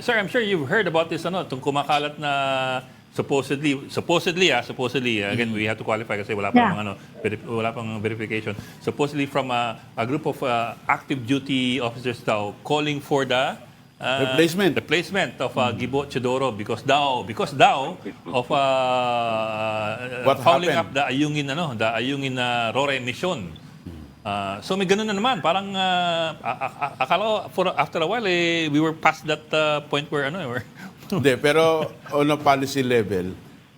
Sir, I'm sure you've heard about this, itong kumakalat na supposedly, again, we have to qualify kasi wala pang, wala pang verification. Supposedly from a group of active duty officers daw calling for the replacement of Gibo Teodoro because daw of fouling up the Ayungin Rore mission. So may ganun na naman, parang akala ko after a while we were past that point where Hindi, pero on a policy level,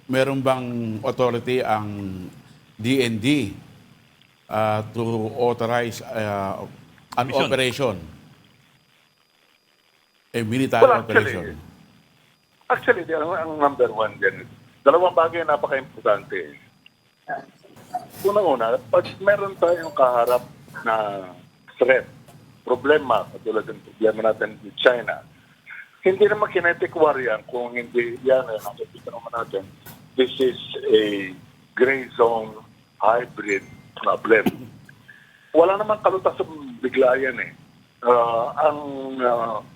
meron bang authority ang DND to authorize an Mission. operation? A military operation? Actually, ang number one dyan, dalawang bagay na napaka-importante. Unang-una, pag meron tayong kaharap na threat, problema, katulad ng problema natin with China, hindi naman kinetic war yan kung hindi yan, nakikita naman natin, this is a gray zone hybrid problem. Wala naman kalutas sa bigla yan eh. Ang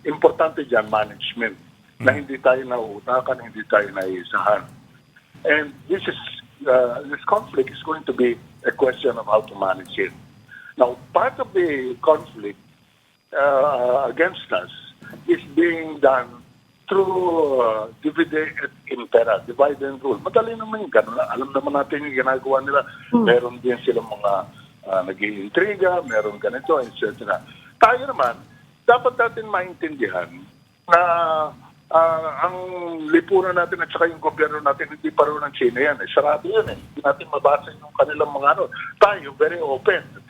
importante dyan, management, na hindi tayo nauutakan, hindi tayo naisahan. And this conflict is going to be a question of how to manage it. Now, part of the conflict against us is being done through divide et impera, divide and rule. Madali naman yung gano'n. Alam naman natin yung ginagawa nila. Meron din silang mga nag-iintriga, meron ganito, etc. Tayo naman, dapat natin maintindihan na ang lipunan natin at saka yung gobyerno natin, hindi pareho ng China yan. Sarado yan eh. Hindi natin mabasa yung kanilang mga Tayo, very open. At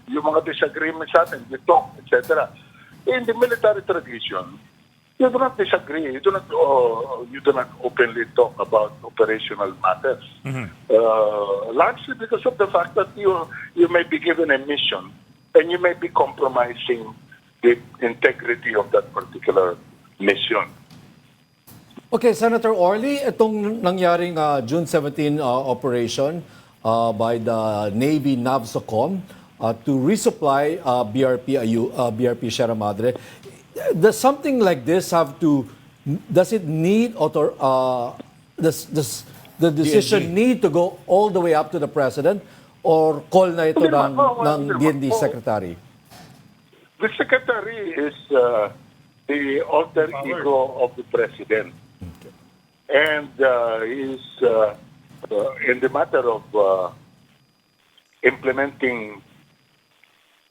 yung mga disagreements natin, we talk, etc. In the military tradition, you do not disagree. You do not openly talk about operational matters. Largely because of the fact that you may be given a mission and you may be compromising the integrity of that particular mission. Okay, Senator Orly, itong nangyaring June 17 operation by the Navy NAVSOCOM to resupply BRP Sierra Madre, does something like this does it need, does the decision need to go all the way up to the President or call na ito ng DND Secretary? The Secretary is the alter ego of the President. And he's in the matter of implementing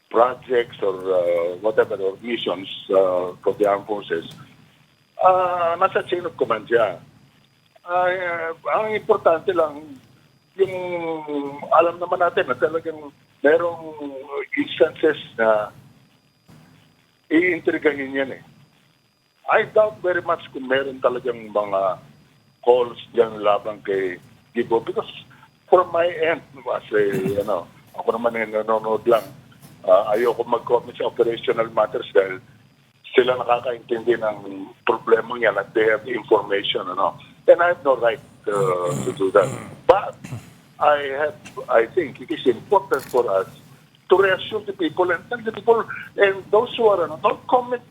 projects or whatever, or missions for the armed forces, nasa chain of command siya. Ang importante lang, yung alam naman natin na talagang merong instances na iintrigahin yan eh. I doubt very much kung meron talagang mga calls dyan labang kay Gibo because from my end, as ako naman nanonood lang, ayoko mag-comment sa operational matters dahil sila nakakaintindi ng problema yan at they have information, and I have no right to do that. But I think it is important for us to reassure the people and tell the people and those who are don't comment,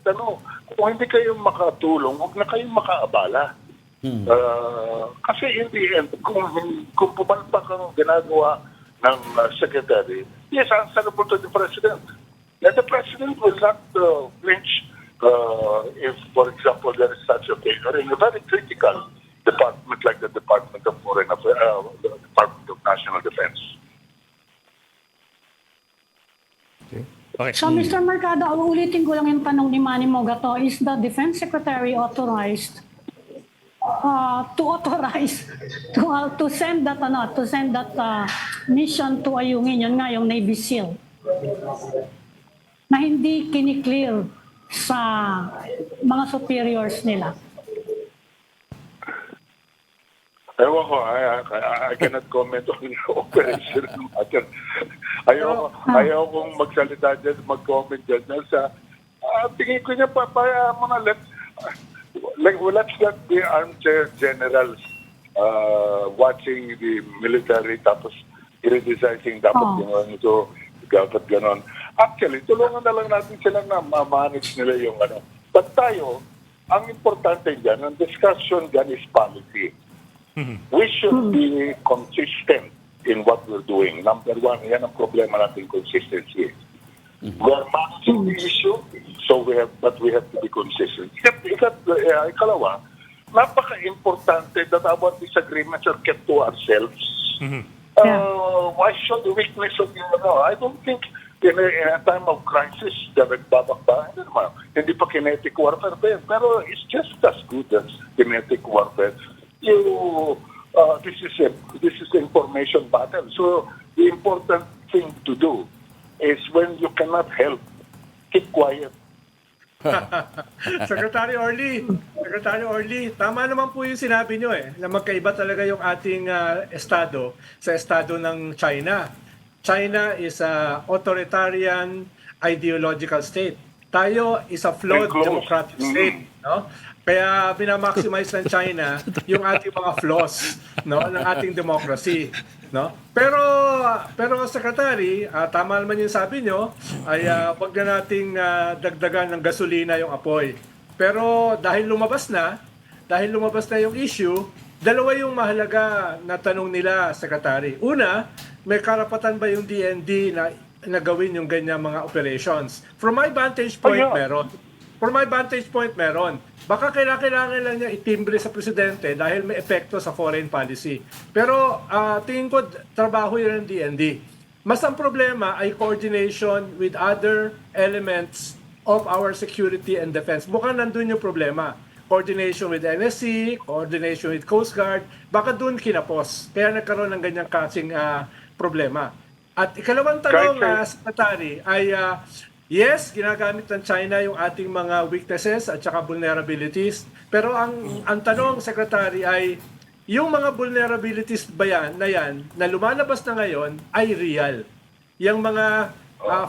kung hindi kayo makatulong, huwag na kayong makaabala. Kasi in the end, kung pumalpak ang ginagawa ng Secretary, yes, answerable to the President. And the President will not flinch if, for example, there is such a failure in a very critical department like the Department of Foreign Affairs, the Department of National Defense. Okay. So, Mr. Mercado, ulitin ko lang yung tanong ni Manny Mogato. Is the Defense Secretary authorized to send that mission to Ayungin, yun nga yung Navy SEAL, na hindi kiniklear sa mga superiors nila? Ewan ko, I cannot comment on the operation matter. Ayaw kong magsalita dyan, mag-comment dyan. Tingin ko niya, let's not be armchair generals watching the military tapos criticizing dapat gano'n ito, dapat gano'n. Actually, tulungan na lang natin sila na ma-manage nila yung But tayo, ang importante dyan, ang discussion dyan is policy. We should be consistent in what we're doing. Number one, yan ang problema natin, consistency. We are managing the issue, but we have to be consistent. Ikalawa, napaka-importante that our disagreements are kept to ourselves. Why should the weakness of I don't think in a time of crisis na nagbabakbahan naman. Hindi pa kinetic warfare, pero it's just as good as kinetic warfare. This is information battle. So the important thing to do is when you cannot help, keep quiet. Secretary Orly, tama naman po yung sinabi nyo na magkaiba talaga yung ating estado sa estado ng China. China is a authoritarian ideological state. Tayo is a flawed democratic state, no? Kaya minamaximize ng China yung ating mga flaws, no, ng ating democracy, no? Pero Secretary, tama naman yung sabi nyo, ay wag na nating dagdagan ng gasolina yung apoy. Pero dahil lumabas na yung issue, dalawa yung mahalaga na tanong nila, Secretary. Una, may karapatan ba yung DND na gawin yung ganyan mga operations? From my vantage point, meron. From my vantage point, meron. Baka kailangan lang niya itimbre sa presidente dahil may epekto sa foreign policy. Pero tingin ko, trabaho yun ng DND. Mas ang problema ay coordination with other elements of our security and defense. Mukhang nandun yung problema. Coordination with NSC, coordination with Coast Guard, baka doon kinapos. Kaya nagkaroon ng ganyang kasing problema. At ikalawang tanong, Secretary, ay yes, ginagamit ng China yung ating mga weaknesses at saka vulnerabilities. Pero ang tanong, Secretary, ay yung mga vulnerabilities ba yan na lumalabas na ngayon ay real. Yung mga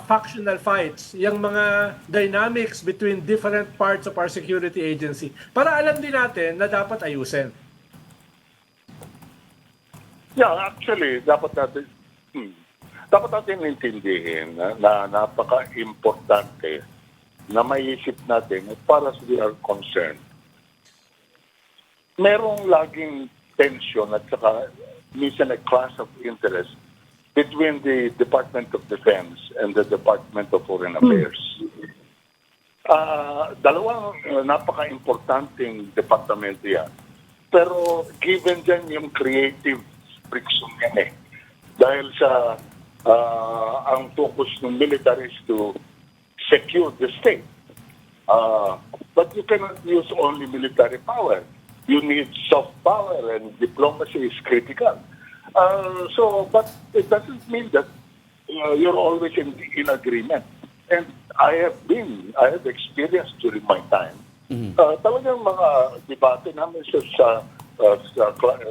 factional fights, yung mga dynamics between different parts of our security agency. Para alam din natin na dapat ayusin. Yeah, actually, dapat natin intindihin na napaka-importante na maiisip natin as far as we are concerned. Merong laging tension at saka minsan a clash of interest between the Department of Defense and the Department of Foreign Affairs. Dalawang napaka-importanting departamento yan. Pero given dyan yung creative friction yan dahil sa ang focus ng military is to secure the state. But you cannot use only military power. You need soft power, and diplomacy is critical. But it doesn't mean that you're always in agreement. And I have experienced during my time. Talagang mga debate namin sa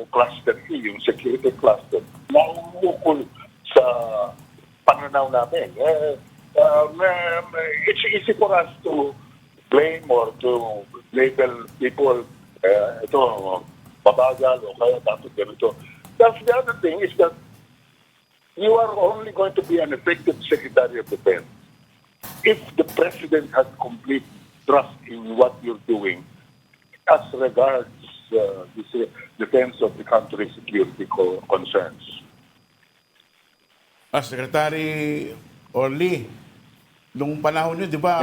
cluster E, yung security cluster, na umukol sa pananaw namin. It's easy for us to blame or to label people, ito, babagal o kaya dapat ganito. That's the other thing is that you are only going to be an effective Secretary of Defense if the President has complete trust in what you're doing as regards the defense of the country's security concerns. Secretary Orly, nung panahon nyo, di ba,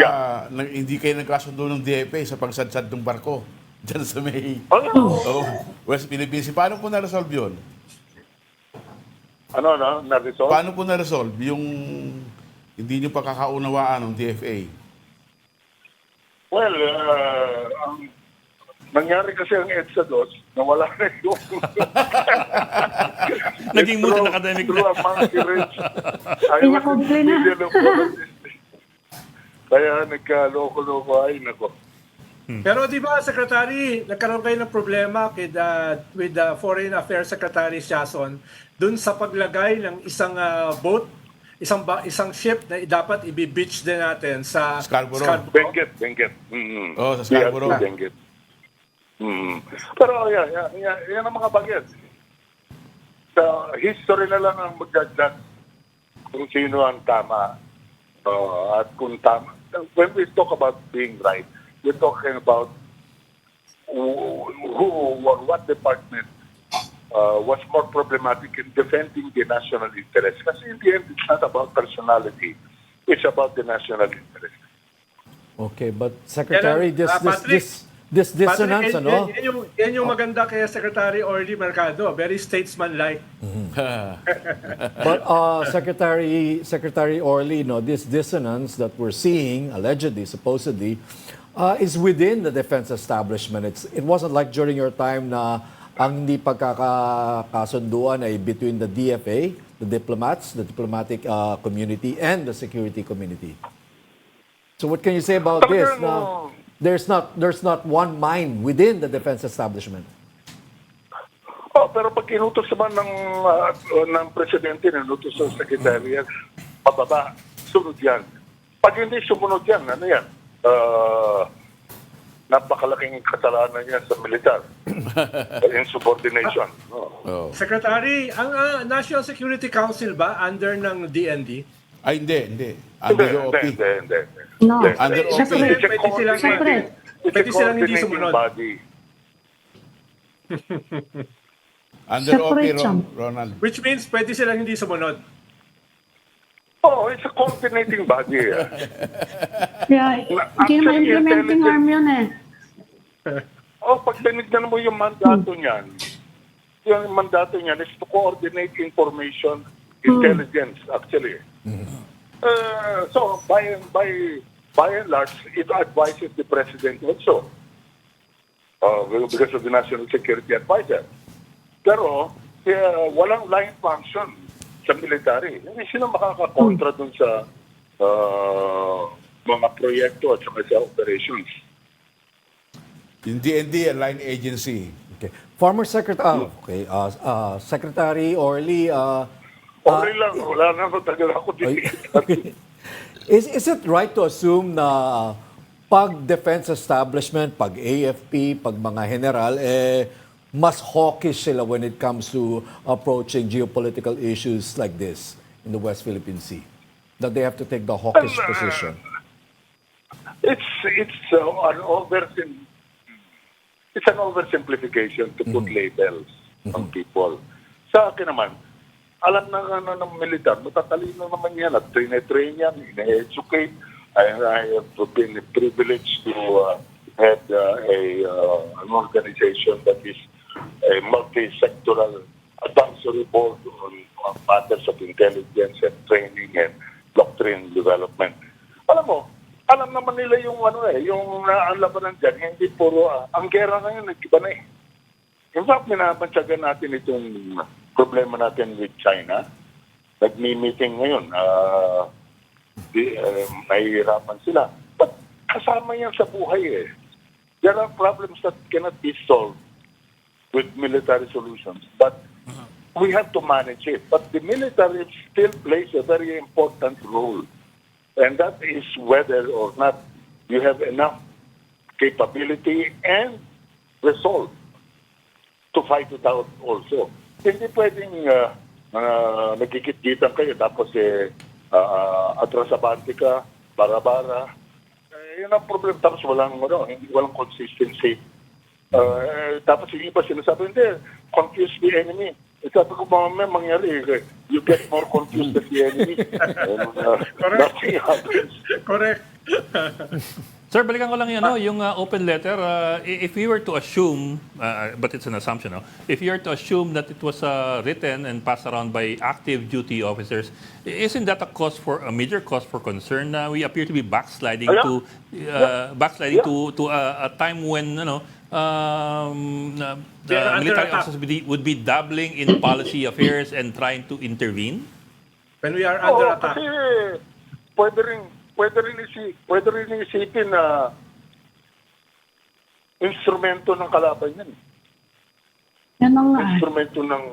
hindi kayo nagkasundo ng DFA sa pagsadsad ng barko dyan sa may West Philippine Sea. Paano po na-resolve yun? Na-resolve? Paano po na-resolve yung hindi nyo pakakaunawaan ng DFA? Well, nangyari kasi ang EDSA DOS, nawala na yung... Naging mood ng academic na. Through a monkey wrench. Pinakomple na. Kaya nagka-loko-loko ay nako. Pero di ba, Secretary, nagkaroon kayo ng problema with the Foreign Affairs Secretary Siason dun sa paglagay ng isang boat, isang ship na dapat i-beach din natin sa Scarborough. Benguet. Sa Scarborough. Benguet. Pero yan ang mga bagay. Sa history na lang ang magdagdag kung sino ang tama. At kung tama. When we talk about being right, we're talking about who or what department was more problematic in defending the national interest. Kasi in the end, it's not about personality. It's about the national interest. Okay, but Secretary, Patrick, this dissonance, Patrick, ano? yan yung maganda kay Secretary Orly Mercado. Very statesman-like. But Secretary Orly, this dissonance that we're seeing, allegedly, supposedly, is within the defense establishment. It wasn't like during your time na ang hindi pagkakasunduan ay between the DFA, the diplomats, the diplomatic community, and the security community. So what can you say about this? Now, there's not one mind within the defense establishment. Pero pag inutos naman ng presidente, inutos sa secretary, pababa, sunod yan. Pag hindi sumunod yan, ano yan? Napakalaking kasalanan yan sa militar. Insubordination. Secretary, ang National Security Council ba under ng DND? Ay, hindi. Under the OP. Hindi. No. Under OP. Pwede silang hindi sumunod. Body. Under OP, Separate siya. Ronald. Which means pwede silang hindi sumunod. It's a coordinating body. Yeah, hindi naman implementing arm yun eh. Pag tinignan mo yung mandato niyan, is to coordinate information, intelligence, actually. So, by and large, it advises the president also. Because of the National Security Advisor. Pero, walang line function sa military. Hindi sila makakakontra dun sa mga proyekto at saka sa operations. Yung DND, a line agency. Okay. Former Secretary, Secretary Orly, Okay lang, wala na tagal ako dito. Is it right to assume na pag defense establishment, pag AFP, pag mga general, mas hawkish sila when it comes to approaching geopolitical issues like this in the West Philippine Sea? That they have to take the hawkish position? It's an oversimplification to put labels on people. Sa akin naman, alam na ng militar, matatalino naman yan at train yan, ina-educate. I have been privileged to head an organization that is a multi-sectoral advisory board on matters of intelligence and training and doctrine development. Alam mo, alam naman nila yung yung ang labanan dyan, hindi puro, ang gera ngayon, nag-iba na eh. In fact, minabansyagan natin itong problema natin with China. Nag-meeting ngayon, nahihirapan sila. But kasama yan sa buhay eh. There are problems that cannot be solved with military solutions. But we have to manage it. But the military still plays a very important role. And that is whether or not you have enough capability and resolve to fight it out also. Hindi pwedeng nagkikit-kitan kayo tapos atrasabante ka, bara-bara. Yun ang problem. Tapos walang consistency. Tapos yung iba sinasabi, hindi, confuse the enemy. Sabi ko, may mangyari, you get more confused than the enemy. Nothing happens. Correct. Sir, balikan ko lang yung open letter. If we were to assume, but it's an assumption, no? If you were to assume that it was written and passed around by active duty officers, isn't that a major cause for concern? We appear to be backsliding to a time when military officers would be dabbling in policy affairs and trying to intervene? When we are under attack. Kasi pwede rin isipin na instrumento ng kalaban yan. Yan ang Instrumento ng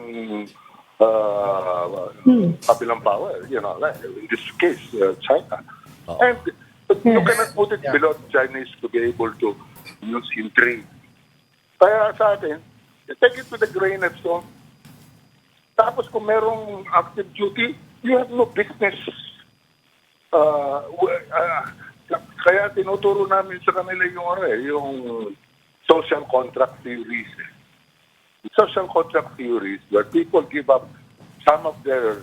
kabilang power, like in this case, China. And you cannot put it below the Chinese to be able to use intrigue. Kaya sa atin, take it with a grain of salt. Tapos kung merong active duty, you have no business. Kaya tinuturo namin sa kanila yung social contract theories. Social contract theories where people give up some of their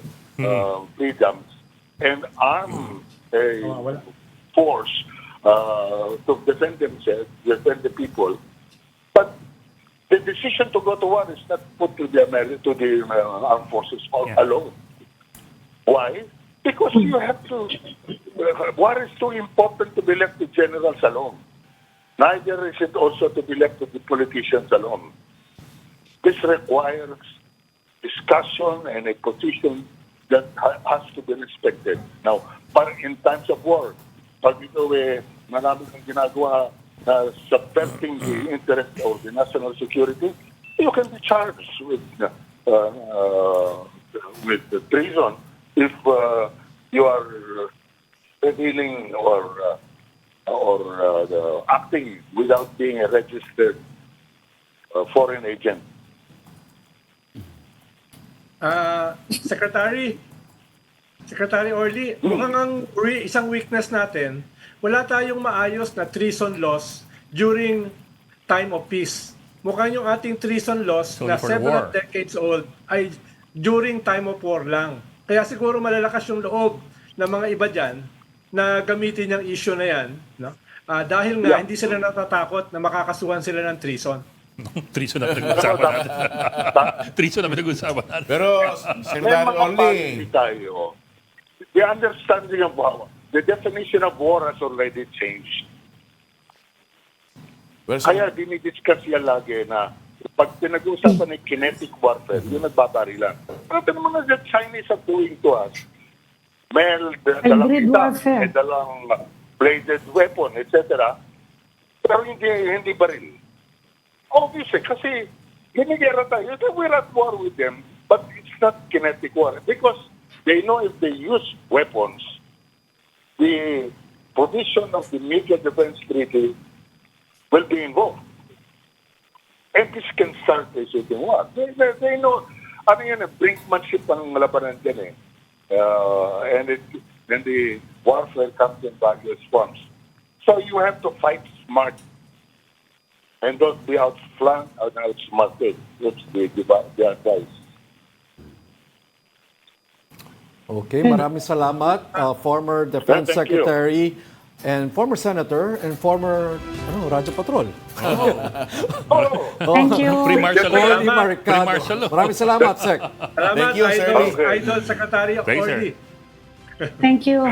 freedoms and arm a force to defend themselves, defend the people. But the decision to go to war is not put to the armed forces alone. Why? Because you have to. War is too important to be left to generals alone. Neither is it also to be left to the politicians alone. This requires discussion and a position that has to be respected. Now, in times of war, pag ito marami kang ginagawa na subverting the interest of the national security, you can be charged with treason if you are revealing or acting without being a registered foreign agent. Secretary Orly, mukhang ang isang weakness natin, wala tayong maayos na treason laws during time of peace. Mukhang yung ating treason laws na several decades old ay during time of war lang. Kaya siguro malalakas yung loob ng mga iba dyan na gamitin yung issue na yan. No? Dahil nga, hindi sila natatakot na makakasuhan sila ng treason. Treason na pinag-usapan natin. Treason na pinag-usapan natin. Pero, Secretary Orly, the understanding of war, the definition of war has already changed. Kaya dinidiscuss yan lagi na pag pinag-usapan ng kinetic warfare, yung nagbabarilan. Pero naman na the Chinese are doing to us, dalang itak, dalang bladed weapon, etc. Pero hindi baril. Obviously, kasi ginigera tayo. We're at war with them, but it's not kinetic war. Because they know if they use weapons, the provision of the Mutual Defense Treaty will be invoked. And this can start a shooting war. They know, ano yan, brinkmanship ang labanan dyan and the warfare comes in various forms. So you have to fight smart and don't be outflanked and outsmarted. That's the advice. Okay, maraming salamat, former Defense Thank you. Secretary and former Senator and former Radyo Patrol. Thank you. Pre-martial Orly law. Mercado. Pre-martial law. Maraming salamat, Sec. Salamat, Thank you, sir. Idol Secretary Thanks, sir. Orly. Thank you.